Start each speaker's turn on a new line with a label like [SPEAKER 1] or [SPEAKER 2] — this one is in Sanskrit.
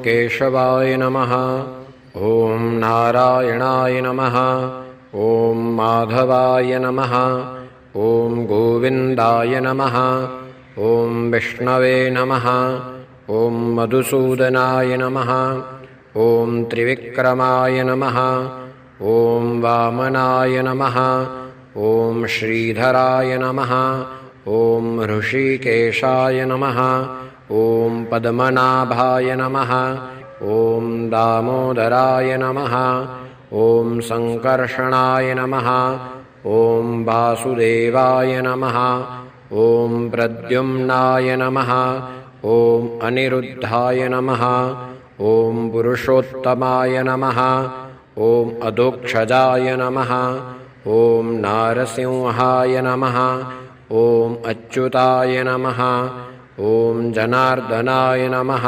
[SPEAKER 1] केशवाय नमः। ॐ नारायणाय नमः। ॐ माधवाय नमः। ॐ गोविन्दाय नमः। ॐ विष्णवे नमः। ॐ मधुसूदनाय नमः। ॐ त्रिविक्रमाय नमः। ॐ वामनाय नमः। ॐ श्रीधराय नमः। ॐ ऋषिकेशाय नमः। ॐ पद्मनाभाय नमः। ॐ दामोदराय नमः। ॐ सङ्कर्षणाय नमः। ॐ वासुदेवाय नमः। ॐ प्रद्युम्नाय नमः। ॐ अनिरुद्धाय नमः। ॐ पुरुषोत्तमाय नमः। ॐ अधोक्षजाय नमः। ॐ नारसिंहाय नमः। ॐ अच्युताय नमः। ॐ जनार्दनाय नमः।